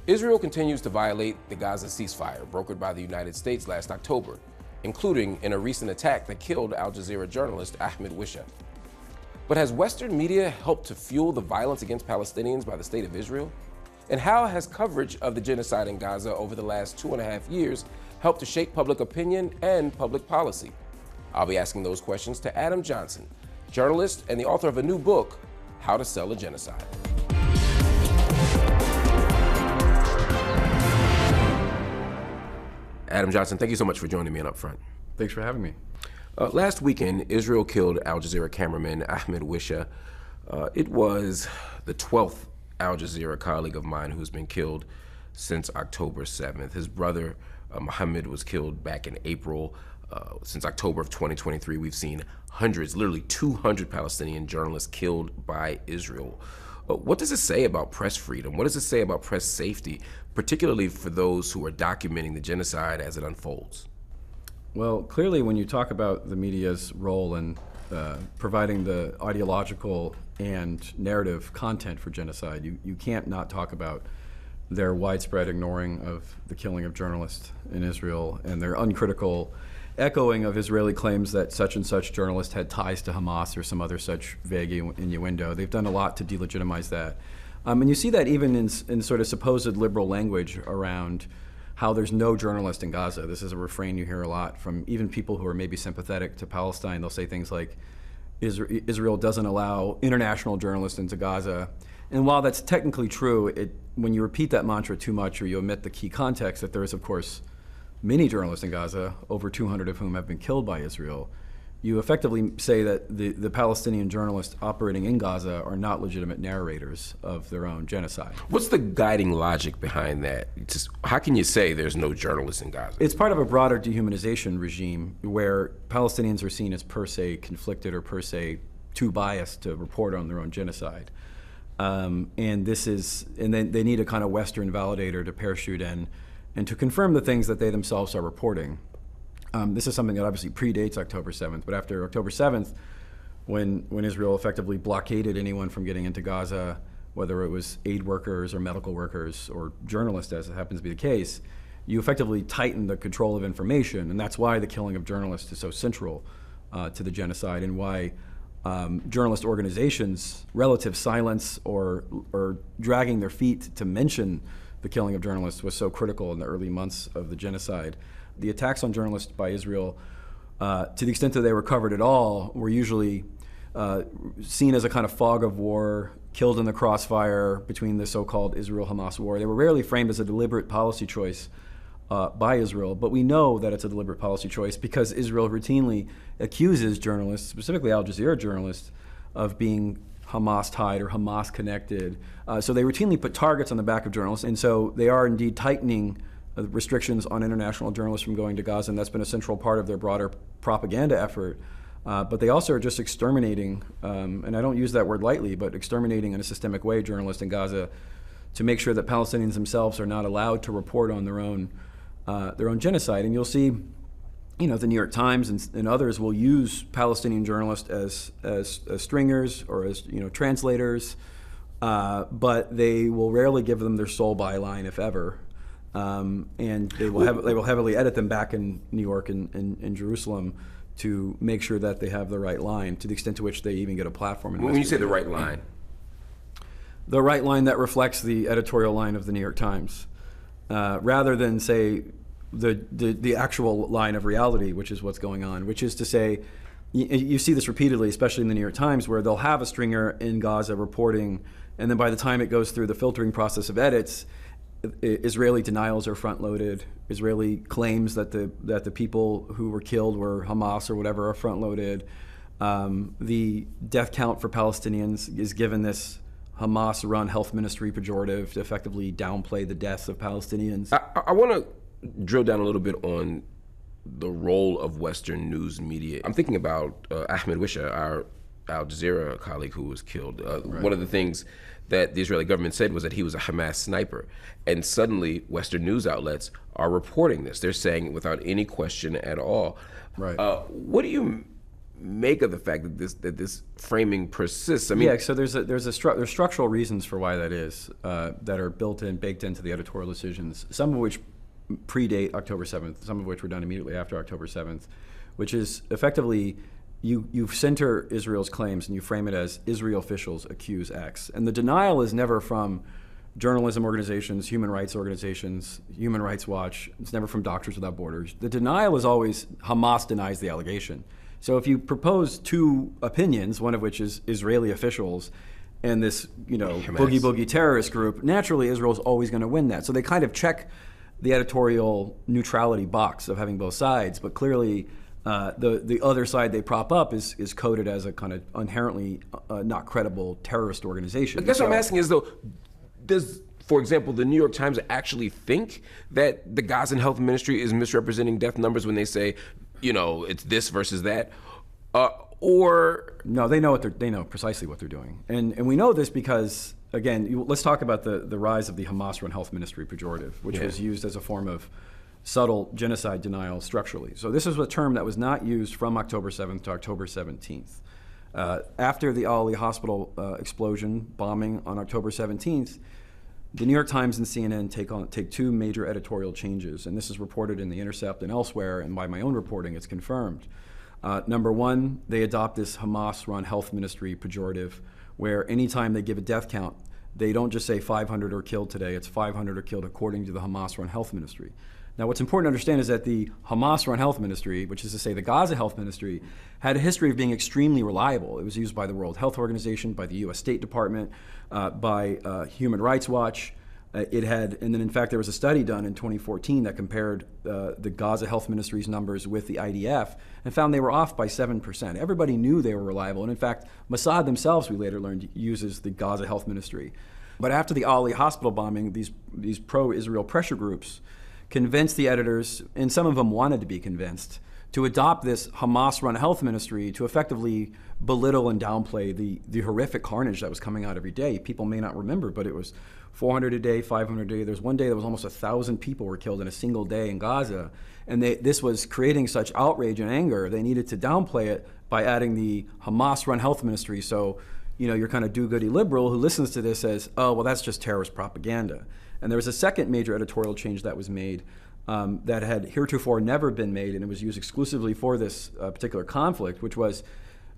Israel continues to violate the Gaza ceasefire brokered by the United States last October, including in a recent attack that killed Al Jazeera journalist Ahmed Wishah. But has Western media helped to fuel the violence against Palestinians by the state of Israel? And how has coverage of the genocide in Gaza over the last 2.5 years helped to shape public opinion and public policy? I'll be asking those questions to Adam Johnson, journalist and the author of a new book, How to Sell a Genocide. Adam Johnson, thank you so much for joining me on UpFront. Thanks for having me. Last weekend, Israel killed Al Jazeera cameraman Ahmed Wishah. It was the 12th Al Jazeera colleague of mine who's been killed since October 7th. His brother, Mohammed, was killed back in April. Since October of 2023, we've seen hundreds, literally 200 Palestinian journalists killed by Israel. What does it say about press freedom? What does it say about press safety, particularly for those who are documenting the genocide as it unfolds? Well, clearly when you talk about the media's role in providing the ideological and narrative content for genocide, you can't not talk about their widespread ignoring of the killing of journalists in Israel and their uncritical echoing of Israeli claims that such and such journalist had ties to Hamas or some other such vague innuendo. They've done a lot to delegitimize that. And you see that even in sort of supposed liberal language around how there's no journalist in Gaza. This is a refrain you hear a lot from even people who are maybe sympathetic to Palestine. They'll say things like, Israel doesn't allow international journalists into Gaza. And while that's technically true, when you repeat that mantra too much or you omit the key context that there is, of course, many journalists in Gaza, over 200 of whom have been killed by Israel, you effectively say that the Palestinian journalists operating in Gaza are not legitimate narrators of their own genocide. What's the guiding logic behind that? How can you say there's no journalists in Gaza? It's part of a broader dehumanization regime where Palestinians are seen as per se conflicted or per se too biased to report on their own genocide. And then they need a kind of Western validator to parachute in and to confirm the things that they themselves are reporting. This is something that obviously predates October 7th, but after October 7th, when Israel effectively blockaded anyone from getting into Gaza, whether it was aid workers or medical workers or journalists, as it happens to be the case, you effectively tightened the control of information, and that's why the killing of journalists is so central to the genocide, and why journalist organizations' relative silence or dragging their feet to mention the killing of journalists was so critical in the early months of the genocide. The attacks on journalists by Israel, to the extent that they were covered at all, were usually seen as a kind of fog of war, killed in the crossfire between the so-called Israel-Hamas war. They were rarely framed as a deliberate policy choice by Israel, but we know that it's a deliberate policy choice because Israel routinely accuses journalists, specifically Al Jazeera journalists, of being Hamas-tied or Hamas-connected. So they routinely put targets on the back of journalists, and so they are indeed tightening restrictions on international journalists from going to Gaza, and that's been a central part of their broader propaganda effort. But they also are just exterminating, and I don't use that word lightly, but exterminating in a systemic way journalists in Gaza to make sure that Palestinians themselves are not allowed to report on their own genocide. And you'll see, the New York Times and others will use Palestinian journalists as stringers or as translators, but they will rarely give them their sole byline, if ever. And they will heavily edit them back in New York and in Jerusalem to make sure that they have the right line, to the extent to which they even get a platform. When you say the right line? The right line that reflects the editorial line of the New York Times, rather than say the actual line of reality, which is what's going on, which is to say, you see this repeatedly, especially in the New York Times, where they'll have a stringer in Gaza reporting, and then by the time it goes through the filtering process of edits, Israeli denials are front-loaded. Israeli claims that the people who were killed were Hamas or whatever are front-loaded. The death count for Palestinians is given this Hamas-run health ministry pejorative to effectively downplay the deaths of Palestinians. I want to drill down a little bit on the role of Western news media. I'm thinking about Ahmed Wishah, our Al Jazeera colleague who was killed. Right. One of the things that the Israeli government said was that he was a Hamas sniper. And suddenly, Western news outlets are reporting this. They're saying it without any question at all. Right. What do you make of the fact that this framing persists? I mean, yeah, so there's structural reasons for why that is, that are baked into the editorial decisions, some of which predate October 7th, some of which were done immediately after October 7th, which is effectively you center Israel's claims and you frame it as Israel officials accuse X. And the denial is never from journalism organizations, human rights organizations, Human Rights Watch. It's never from Doctors Without Borders. The denial is always Hamas denies the allegation. So if you propose two opinions, one of which is Israeli officials and this, boogie terrorist group, naturally Israel's always going to win that. So they kind of check the editorial neutrality box of having both sides, but clearly the other side they prop up is coded as a kind of inherently not credible terrorist organization. I guess what I'm asking is, though, does, for example, the New York Times actually think that the Gazan Health Ministry is misrepresenting death numbers when they say, it's this versus that? Or no, they know precisely what they're doing, and we know this because, again, let's talk about the rise of the Hamas-run health ministry pejorative, which was used as a form of subtle genocide denial structurally. So this is a term that was not used from October 7th to October 17th. After the Al-Ali hospital explosion bombing on October 17th, the New York Times and CNN take two major editorial changes, and this is reported in The Intercept and elsewhere, and by my own reporting, it's confirmed. Number one, they adopt this Hamas-run health ministry pejorative, where anytime they give a death count, they don't just say 500 are killed today, it's 500 are killed according to the Hamas-run health ministry. Now, what's important to understand is that the Hamas-run health ministry, which is to say the Gaza health ministry, had a history of being extremely reliable. It was used by the World Health Organization, by the U.S. State Department, by Human Rights Watch. And then in fact there was a study done in 2014 that compared the Gaza Health Ministry's numbers with the IDF and found they were off by 7%. Everybody knew they were reliable, and in fact Mossad themselves, we later learned, uses the Gaza Health Ministry. But after the Al-Ali hospital bombing, these pro-Israel pressure groups convinced the editors, and some of them wanted to be convinced, to adopt this Hamas-run health ministry to effectively belittle and downplay the horrific carnage that was coming out every day. People may not remember, but it was 400 a day, 500 a day. There's one day that was almost 1,000 people were killed in a single day in Gaza. And this was creating such outrage and anger, they needed to downplay it by adding the Hamas-run health ministry. So, your kind of do-goody liberal who listens to this says, oh, well, that's just terrorist propaganda. And there was a second major editorial change that was made that had heretofore never been made, and it was used exclusively for this particular conflict, which was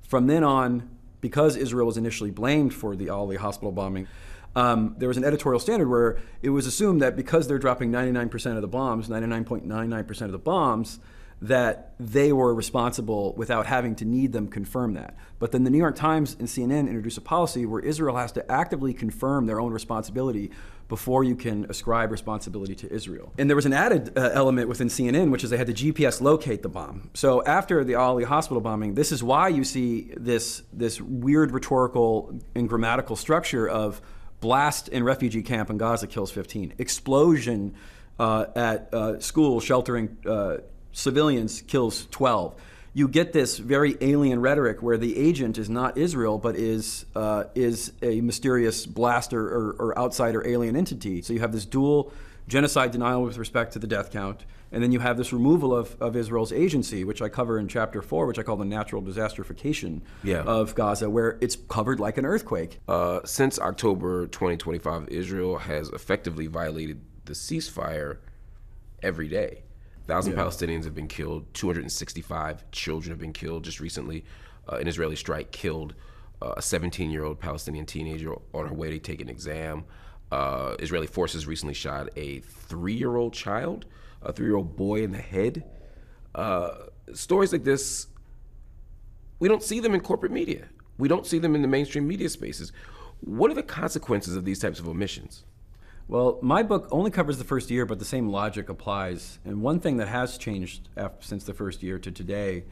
from then on, because Israel was initially blamed for the Al-Ali hospital bombing, there was an editorial standard where it was assumed that because they're dropping 99% of the bombs, 99.99% of the bombs, that they were responsible without having to need them confirm that. But then the New York Times and CNN introduced a policy where Israel has to actively confirm their own responsibility before you can ascribe responsibility to Israel. And there was an added element within CNN, which is they had to GPS locate the bomb. So after the Al-Ali hospital bombing, this is why you see this weird rhetorical and grammatical structure of blast in refugee camp in Gaza kills 15, explosion at school sheltering civilians kills 12. You get this very alien rhetoric where the agent is not Israel, but is a mysterious blaster or outsider alien entity. So you have this dual genocide denial with respect to the death count, and then you have this removal of Israel's agency, which I cover in chapter 4, which I call the natural disasterification of Gaza, where it's covered like an earthquake. Since October 2025, Israel has effectively violated the ceasefire every day. 1,000 Palestinians have been killed, 265 children have been killed. Just recently, an Israeli strike killed a 17-year-old Palestinian teenager on her way to take an exam. Israeli forces recently shot a 3-year-old child, a 3-year-old boy in the head. Stories like this, we don't see them in corporate media. We don't see them in the mainstream media spaces. What are the consequences of these types of omissions? Well, my book only covers the first year, but the same logic applies. And one thing that has changed since the first year to today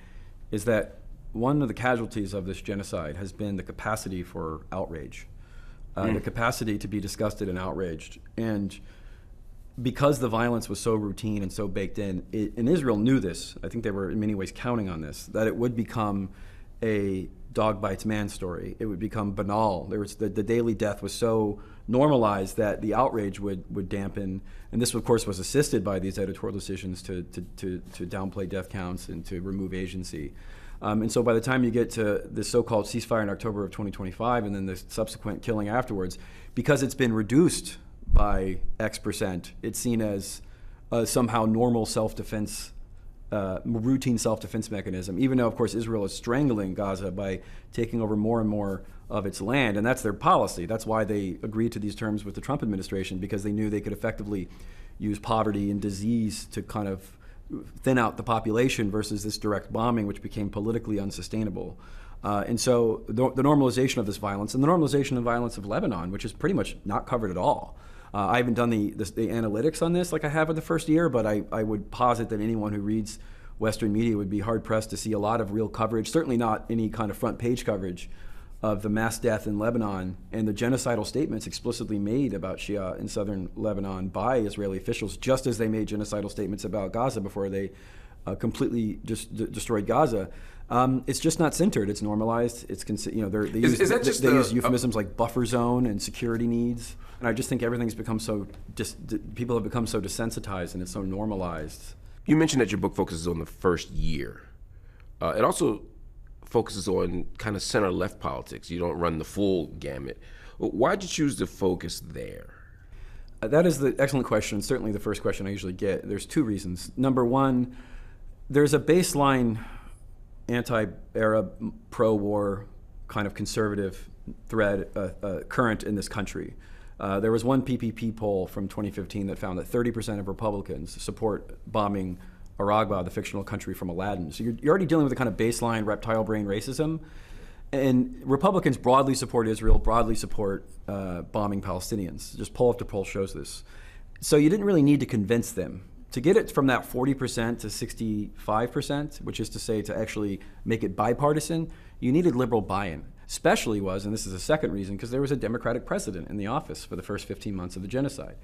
is that one of the casualties of this genocide has been the capacity for outrage, the capacity to be disgusted and outraged. And because the violence was so routine and so baked in, and Israel knew this, I think they were in many ways counting on this, that it would become a dog bites man story. It would become banal. There was the daily death was so normalized that the outrage would dampen, and this of course was assisted by these editorial decisions to downplay death counts and to remove agency. And so by the time you get to the so-called ceasefire in October of 2025 and then the subsequent killing afterwards, because it's been reduced by X%, it's seen as somehow normal self-defense, routine self-defense mechanism, even though, of course, Israel is strangling Gaza by taking over more and more of its land, and that's their policy. That's why they agreed to these terms with the Trump administration, because they knew they could effectively use poverty and disease to kind of thin out the population versus this direct bombing, which became politically unsustainable. And so the normalization of this violence and the normalization of violence of Lebanon, which is pretty much not covered at all. I haven't done the analytics on this like I have in the first year, but I would posit that anyone who reads Western media would be hard-pressed to see a lot of real coverage, certainly not any kind of front page coverage of the mass death in Lebanon and the genocidal statements explicitly made about Shia in southern Lebanon by Israeli officials, just as they made genocidal statements about Gaza before they completely just destroyed Gaza. It's just not centered. It's normalized. It's they use euphemisms like buffer zone and security needs. And I just think everything's become so people have become so desensitized and it's so normalized. You mentioned that your book focuses on the first year. It also focuses on kind of center-left politics. You don't run the full gamut. Why'd you choose to focus there? That is the excellent question. Certainly the first question I usually get. There's two reasons. Number one, there's a baseline anti-Arab, pro-war kind of conservative thread current in this country. There was one PPP poll from 2015 that found that 30% of Republicans support bombing Aragba, the fictional country from Aladdin. So you're already dealing with a kind of baseline reptile brain racism. And Republicans broadly support Israel, broadly support bombing Palestinians. Just poll after poll shows this. So you didn't really need to convince them. To get it from that 40% to 65%, which is to say to actually make it bipartisan, you needed liberal buy-in. Especially was, and this is a second reason, because there was a Democratic president in the office for the first 15 months of the genocide.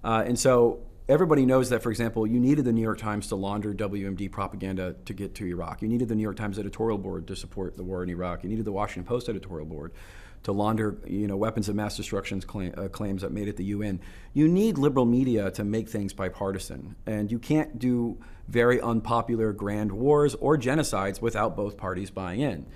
And so everybody knows that, for example, you needed the New York Times to launder WMD propaganda to get to Iraq. You needed the New York Times editorial board to support the war in Iraq. You needed the Washington Post editorial board to launder, weapons of mass destruction claims that made it the UN. You need liberal media to make things bipartisan, and you can't do very unpopular grand wars or genocides without both parties buying in.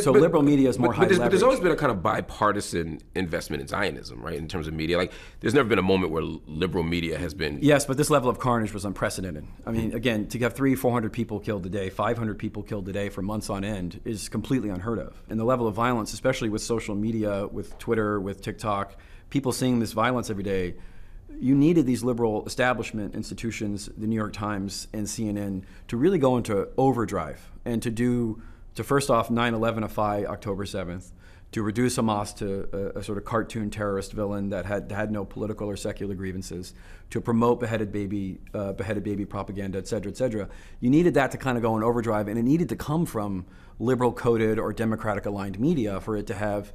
So liberal media is more high leverage. But there's always been a kind of bipartisan investment in Zionism, right, in terms of media. Like, there's never been a moment where liberal media has been... Yes, but this level of carnage was unprecedented. I mean, again, to have 300-400 people killed a day, 500 people killed a day for months on end is completely unheard of. And the level of violence, especially with social media, with Twitter, with TikTok, people seeing this violence every day, you needed these liberal establishment institutions, the New York Times and CNN, to really go into overdrive and to first off 9/11ify October 7th, to reduce Hamas to a sort of cartoon terrorist villain that had no political or secular grievances, to promote beheaded baby propaganda, et cetera, et cetera. You needed that to kind of go in overdrive, and it needed to come from liberal coded or Democratic aligned media for it to have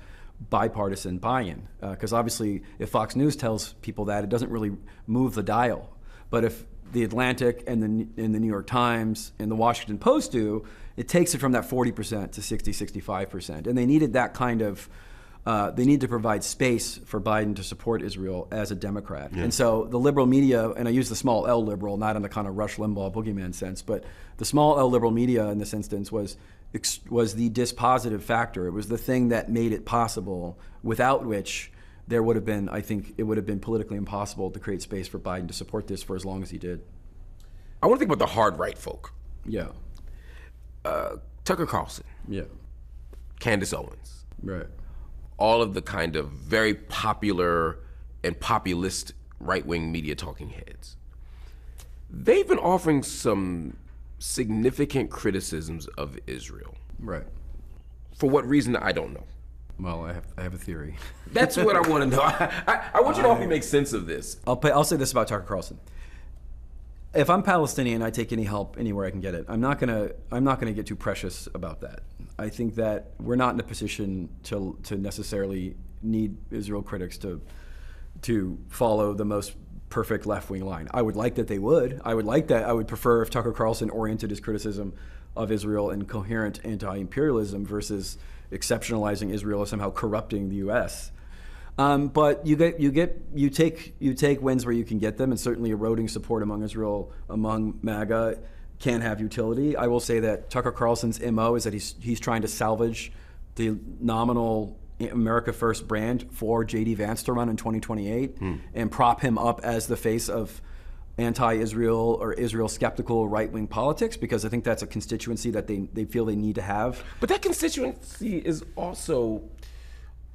bipartisan buy-in, because obviously if Fox News tells people that, it doesn't really move the dial. But if the Atlantic and the New York Times and the Washington Post do, it takes it from that 40% to 60-65%. And they needed that kind of, they need to provide space for Biden to support Israel as a Democrat. Yeah. And so the liberal media, and I use the small L liberal, not in the kind of Rush Limbaugh boogeyman sense, but the small L liberal media in this instance was the dispositive factor. It was the thing that made it possible, without which there would have been, I think, it would have been politically impossible to create space for Biden to support this for as long as he did. I want to think about the hard right folk. Yeah. Tucker Carlson. Yeah. Candace Owens. Right. All of the kind of very popular and populist right-wing media talking heads. They've been offering some significant criticisms of Israel. Right. For what reason, I don't know. Well, I have a theory. That's what I want to know. I want you to help me make sense of this. I'll say this about Tucker Carlson. If I'm Palestinian, I take any help anywhere I can get it. I'm not gonna get too precious about that. I think that we're not in a position to necessarily need Israel critics to follow the most perfect left-wing line. I would like that they would. I would prefer if Tucker Carlson oriented his criticism of Israel in coherent anti-imperialism versus exceptionalizing Israel as somehow corrupting the U.S. But you take wins where you can get them, and certainly eroding support among Israel, among MAGA, can have utility. I will say that Tucker Carlson's MO is that he's trying to salvage the nominal America First brand for J.D. Vance to run in 2028 and prop him up as the face of anti-Israel or Israel-skeptical right-wing politics, because I think that's a constituency that they feel they need to have. But that constituency is also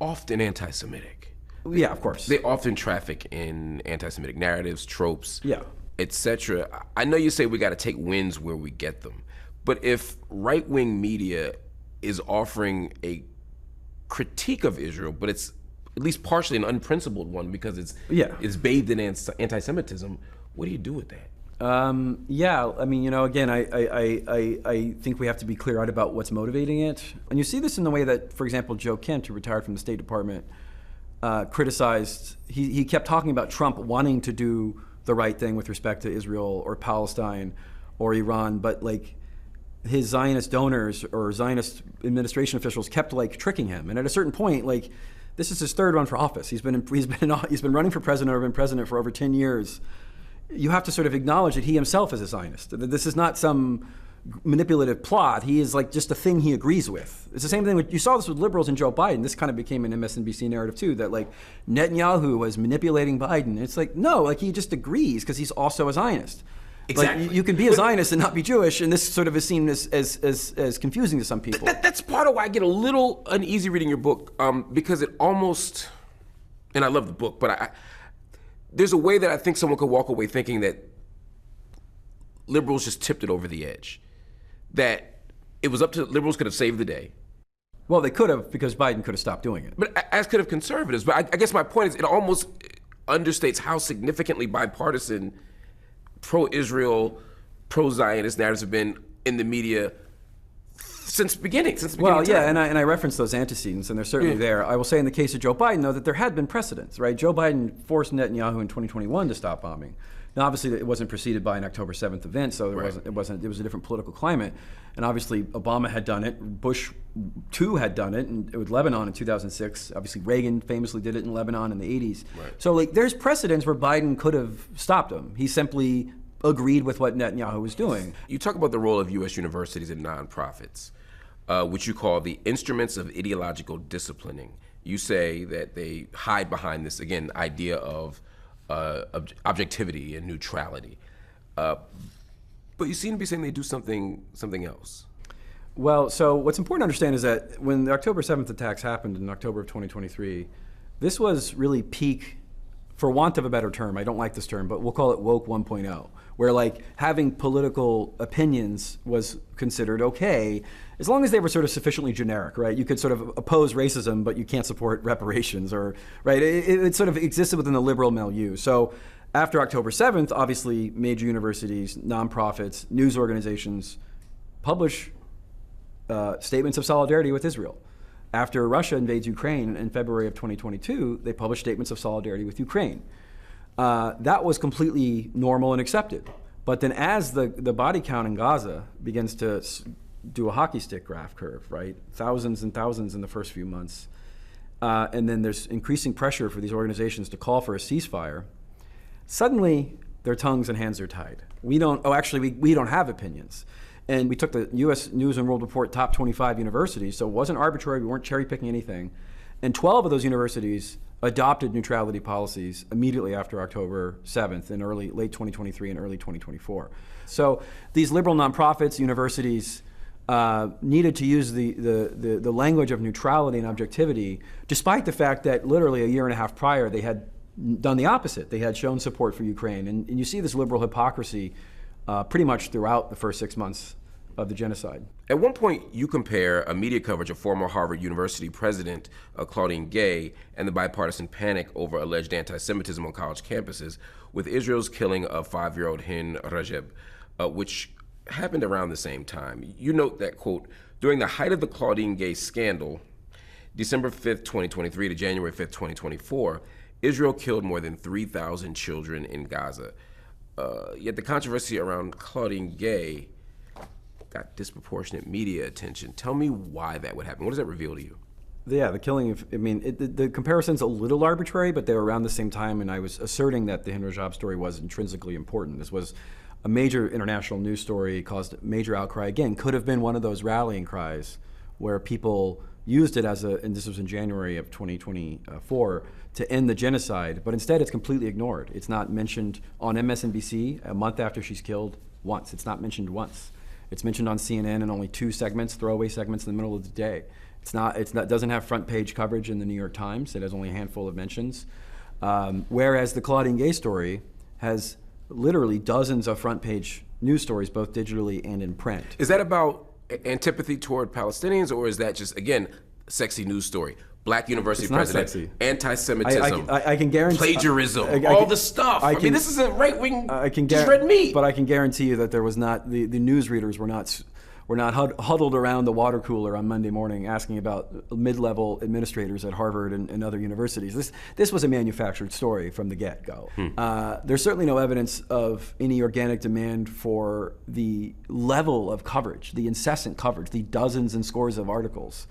often anti-Semitic. Yeah, of course. They often traffic in anti-Semitic narratives, tropes, Yeah. etc. I know you say we got to take wins where we get them, but if right-wing media is offering a critique of Israel, but it's at least partially an unprincipled one because it's bathed in anti-Semitism, what do you do with that? Yeah, I mean, again, I think we have to be clear-eyed about what's motivating it. And you see this in the way that, for example, Joe Kent, who retired from the State Department, criticized, he kept talking about Trump wanting to do the right thing with respect to Israel or Palestine or Iran, but like his Zionist donors or Zionist administration officials kept like tricking him. And at a certain point, like, this is his third run for office. He's been running for president or been president for over 10 years. You have to sort of acknowledge that he himself is a Zionist. This is not some manipulative plot. He is like just a thing he agrees with. It's the same thing. You saw this with liberals and Joe Biden. This kind of became an MSNBC narrative too, that like Netanyahu was manipulating Biden. It's like, no, like he just agrees because he's also a Zionist. Exactly. Like, you can be a Zionist and not be Jewish, and this sort of is seen as confusing to some people. That's part of why I get a little uneasy reading your book, because it almost, and I love the book, but there's a way that I think someone could walk away thinking that liberals just tipped it over the edge, that it was up to liberals could have saved the day. Well, they could have, because Biden could have stopped doing it. But as could have conservatives. But I guess my point is it almost understates how significantly bipartisan pro-Israel, pro-Zionist narratives have been in the media since the beginning. Well, yeah, and I referenced those antecedents, and they're certainly there. I will say in the case of Joe Biden, though, that there had been precedents, right? Joe Biden forced Netanyahu in 2021 to stop bombing. Now, obviously, it wasn't preceded by an October 7th event, so it was a different political climate. And obviously, Obama had done it, Bush II had done it, and with Lebanon in 2006. Obviously, Reagan famously did it in Lebanon in the 80s. Right. So, like, there's precedents where Biden could have stopped him. He simply agreed with what Netanyahu was doing. You talk about the role of U.S. universities and nonprofits, which you call the instruments of ideological disciplining. You say that they hide behind this, again, idea of objectivity and neutrality. But you seem to be saying they do something else. Well, so what's important to understand is that when the October 7th attacks happened in October of 2023, this was really peak, for want of a better term, I don't like this term, but we'll call it woke 1.0, where like having political opinions was considered okay, as long as they were sort of sufficiently generic, right? You could sort of oppose racism, but you can't support reparations, or, right? It sort of existed within the liberal milieu. So after October 7th, obviously major universities, nonprofits, news organizations publish statements of solidarity with Israel. After Russia invades Ukraine in February of 2022, they published statements of solidarity with Ukraine. That was completely normal and accepted. But then as the body count in Gaza begins to do a hockey stick graph curve, right? Thousands and thousands in the first few months. And then there's increasing pressure for these organizations to call for a ceasefire. Suddenly, their tongues and hands are tied. We don't have opinions. And we took the U.S. News and World Report top 25 universities, so it wasn't arbitrary, we weren't cherry picking anything. And 12 of those universities adopted neutrality policies immediately after October 7th in late 2023 and early 2024. So these liberal nonprofits, universities, needed to use the language of neutrality and objectivity, despite the fact that literally a year and a half prior they had done the opposite. They had shown support for Ukraine. And you see this liberal hypocrisy pretty much throughout the first 6 months of the genocide. At one point, you compare a media coverage of former Harvard University president Claudine Gay and the bipartisan panic over alleged anti-Semitism on college campuses with Israel's killing of 5-year-old Hind Rajab, which happened around the same time. You note that, quote, during the height of the Claudine Gay scandal, December 5th, 2023 to January 5th, 2024, Israel killed more than 3,000 children in Gaza. Yet the controversy around Claudine Gay got disproportionate media attention. Tell me why that would happen. What does that reveal to you? Yeah, the killing of, the comparison's a little arbitrary, but they were around the same time, and I was asserting that the Hind Rajab story was intrinsically important. This was a major international news story caused major outcry. Again, could have been one of those rallying cries where people used it as and this was in January of 2024, to end the genocide, but instead it's completely ignored. It's not mentioned on MSNBC a month after she's killed once. It's not mentioned once. It's mentioned on CNN in only 2 segments, throwaway segments in the middle of the day. It doesn't have front page coverage in the New York Times. It has only a handful of mentions. Whereas the Claudine Gay story has literally dozens of front page news stories, both digitally and in print. Is that about antipathy toward Palestinians, or is that just, again, sexy news story? Black university president, anti-Semitism, I can guarantee plagiarism, all the stuff. I mean, this isn't right-wing, just red meat. But I can guarantee you that there was not, the news readers were not huddled around the water cooler on Monday morning asking about mid-level administrators at Harvard and other universities. This was a manufactured story from the get-go. There's certainly no evidence of any organic demand for the level of coverage, the incessant coverage, the dozens and scores of articles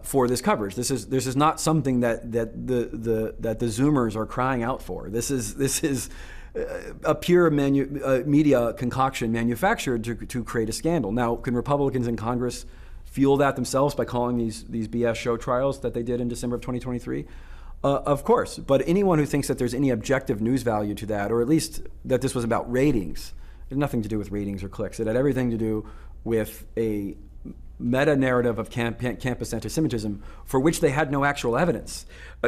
for this coverage. This is not something that the Zoomers are crying out for. This is a pure media concoction manufactured to create a scandal. Now, can Republicans in Congress fuel that themselves by calling these BS show trials that they did in December of 2023? Of course, but anyone who thinks that there's any objective news value to that, or at least that this was about ratings, it had nothing to do with ratings or clicks. It had everything to do with a meta-narrative of campus anti-Semitism for which they had no actual evidence.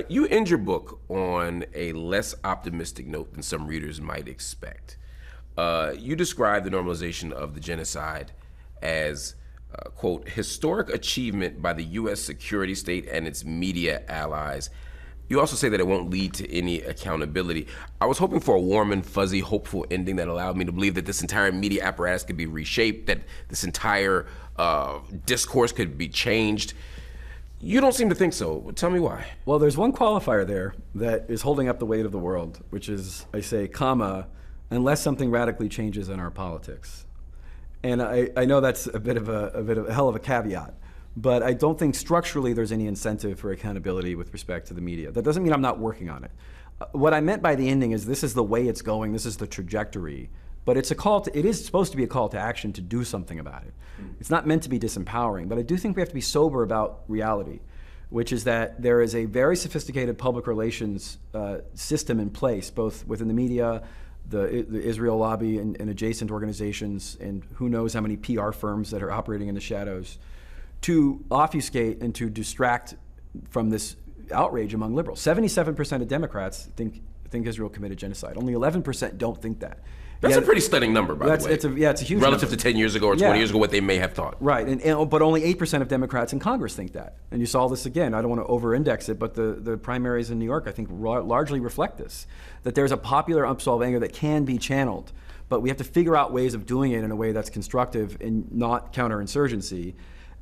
You end your book on a less optimistic note than some readers might expect. You describe the normalization of the genocide as, quote, historic achievement by the U.S. security state and its media allies. You also say that it won't lead to any accountability. I was hoping for a warm and fuzzy, hopeful ending that allowed me to believe that this entire media apparatus could be reshaped, that this entire discourse could be changed. You don't seem to think so. Tell me why. Well, there's one qualifier there that is holding up the weight of the world, which is, I say, comma, unless something radically changes in our politics. And I know that's a bit of a hell of a caveat, but I don't think structurally there's any incentive for accountability with respect to the media. That doesn't mean I'm not working on it. What I meant by the ending is this is the way it's going, this is the trajectory, but it is supposed to be a call to action to do something about it. It's not meant to be disempowering, but I do think we have to be sober about reality, which is that there is a very sophisticated public relations system in place, both within the media, the Israel lobby and adjacent organizations, and who knows how many PR firms that are operating in the shadows, to obfuscate and to distract from this outrage among liberals. 77% of Democrats think Israel committed genocide. Only 11% don't think that. That's a pretty stunning number, by the way. It's a huge relative number. to 10 years ago or 20 years ago, what they may have thought. Right, but only 8% of Democrats in Congress think that. And you saw this again. I don't want to over-index it, but the primaries in New York, I think, largely reflect this. That there's a popular unsolved anger that can be channeled, but we have to figure out ways of doing it in a way that's constructive and not counterinsurgency.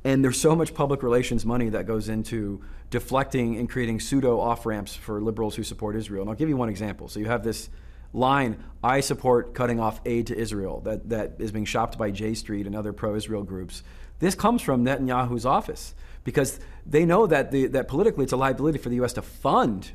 And there's so much public relations money that goes into deflecting and creating pseudo off-ramps for liberals who support Israel. And I'll give you one example. So you have this line, I support cutting off aid to Israel, that is being shopped by J Street and other pro-Israel groups. This comes from Netanyahu's office because they know that politically it's a liability for the U.S. to fund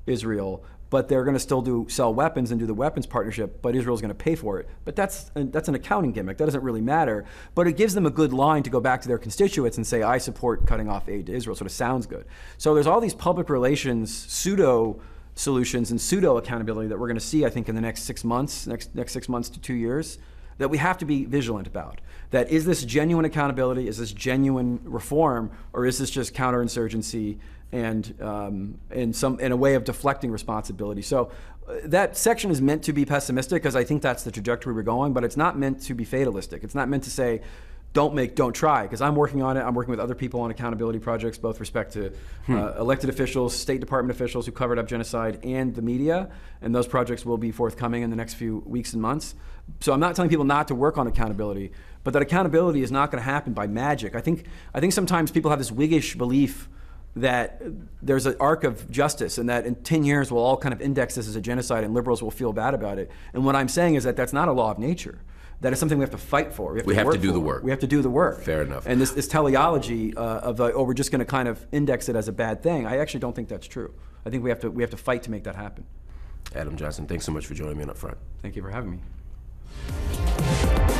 Israel, but they're going to still sell weapons and do the weapons partnership, but Israel's going to pay for it. But that's an accounting gimmick. That doesn't really matter. But it gives them a good line to go back to their constituents and say, I support cutting off aid to Israel. Sort of sounds good. So there's all these public relations pseudo solutions and pseudo accountability that we're going to see, I think, in the next 6 months, next 6 months to 2 years, that we have to be vigilant about. That is this genuine accountability? Is this genuine reform? Or is this just counterinsurgency and in a way of deflecting responsibility? So that section is meant to be pessimistic because I think that's the trajectory we're going, but it's not meant to be fatalistic. It's not meant to say, don't try, because I'm working on it. I'm working with other people on accountability projects, both respect to elected officials, State Department officials who covered up genocide, and the media, and those projects will be forthcoming in the next few weeks and months. So I'm not telling people not to work on accountability, but that accountability is not going to happen by magic. I think sometimes people have this Whiggish belief that there's an arc of justice and that in 10 years we'll all kind of index this as a genocide and liberals will feel bad about it. And what I'm saying is that that's not a law of nature. That is something we have to fight for. We have to do the work. We have to do the work. Fair enough. And this teleology of we're just going to kind of index it as a bad thing, I actually don't think that's true. I think we have to fight to make that happen. Adam Johnson, thanks so much for joining me on UpFront. Thank you for having me. you.